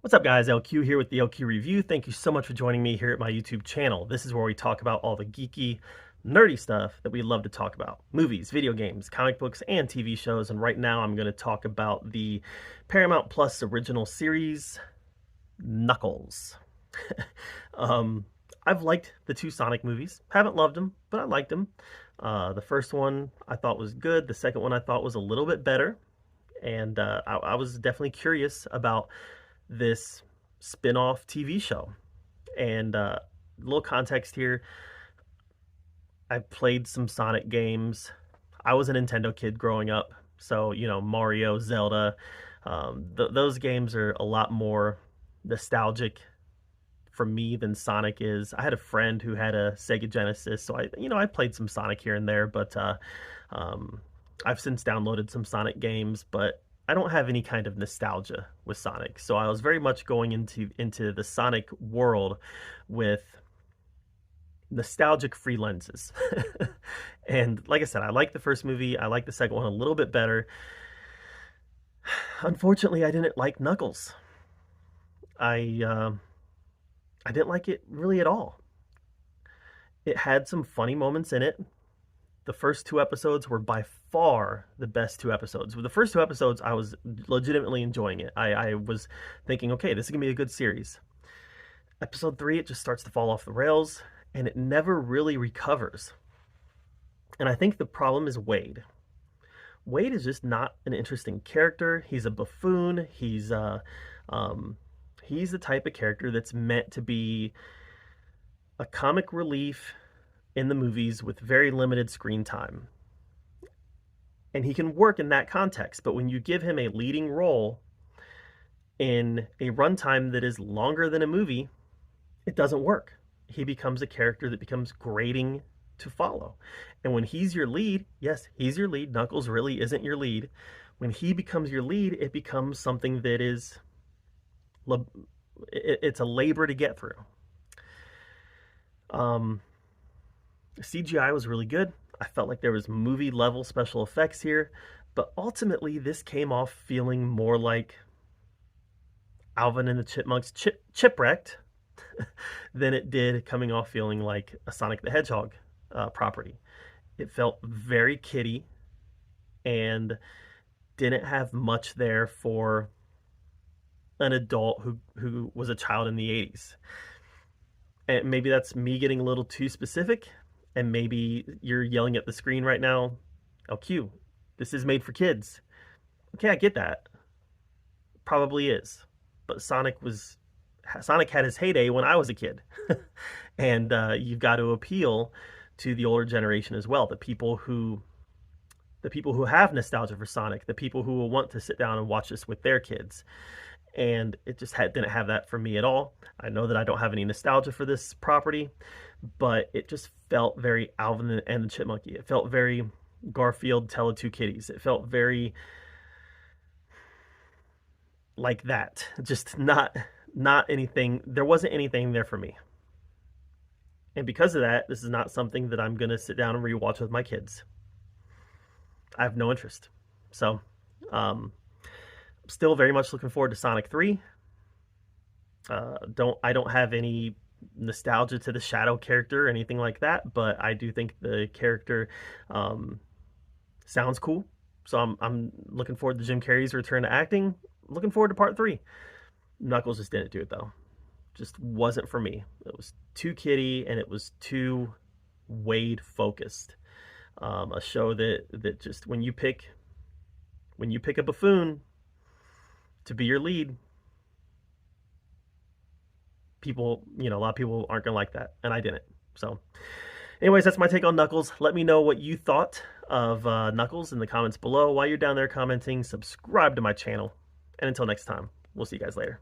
What's up guys, LQ here with the LQ Review. Thank you so much for joining me here at my YouTube channel. This is where we talk about all the geeky, nerdy stuff that we love to talk about. Movies, video games, comic books, and TV shows. And right now I'm going to talk about the Paramount Plus original series, Knuckles. I've liked the two Sonic movies. Haven't loved them, but I liked them. The first one I thought was good. The second one I thought was a little bit better. And I was definitely curious about this spin-off TV show. And a little context here, I played some Sonic games. I was a Nintendo kid growing up, so Mario, Zelda, those games are a lot more nostalgic for me than Sonic is. I had a friend who had a Sega Genesis, so I played some Sonic here and there, but I've since downloaded some Sonic games, but I don't have any kind of nostalgia with Sonic. So I was very much going into the Sonic world with nostalgic free lenses. And like I said, I like the first movie. I like the second one a little bit better. Unfortunately, I didn't like Knuckles. I didn't like it really at all. It had some funny moments in it. The first two episodes were by far the best two episodes. With the first two episodes, I was legitimately enjoying it. I was thinking, okay, this is going to be a good series. Episode 3, it just starts to fall off the rails, and it never really recovers. And I think the problem is Wade. Wade is just not an interesting character. He's a buffoon. He's the type of character that's meant to be a comic relief in the movies with very limited screen time. And he can work in that context, but when you give him a leading role in a runtime that is longer than a movie, it doesn't work. He becomes a character that becomes grating to follow. And when he's your lead, yes, he's your lead. Knuckles really isn't your lead. When he becomes your lead, it becomes something that is, it's a labor to get through. CGI was really good. I felt like there was movie level special effects here, but ultimately this came off feeling more like Alvin and the Chipmunks Chipwrecked than it did coming off feeling like a Sonic the Hedgehog property. It felt very kiddie and didn't have much there for an adult who was a child in the 80s. And maybe that's me getting a little too specific, and maybe you're yelling at the screen right now, LQ, this is made for kids. Okay, I get that. Probably is. But Sonic had his heyday when I was a kid. And you've got to appeal to the older generation as well, the people who have nostalgia for Sonic, the people who will want to sit down and watch this with their kids. And it just didn't have that for me at all. I know that I don't have any nostalgia for this property, but it just felt very Alvin and the Chipmunky. It felt very Garfield, Tell of Two Kitties. It felt very like that. Just not anything. There wasn't anything there for me. And because of that, this is not something that I'm going to sit down and rewatch with my kids. I have no interest. So, still very much looking forward to Sonic 3. I don't have any nostalgia to the Shadow character or anything like that, but I do think the character sounds cool. So I'm looking forward to Jim Carrey's return to acting. Looking forward to part 3. Knuckles just didn't do it though. Just wasn't for me. It was too kiddie and it was too Wade focused. A show that just when you pick a buffoon to be your lead, people, a lot of people aren't gonna like that, and I didn't. So anyways, that's my take on Knuckles. Let me know what you thought of Knuckles in the comments below. While you're down there commenting, subscribe to my channel, and until next time, we'll see you guys later.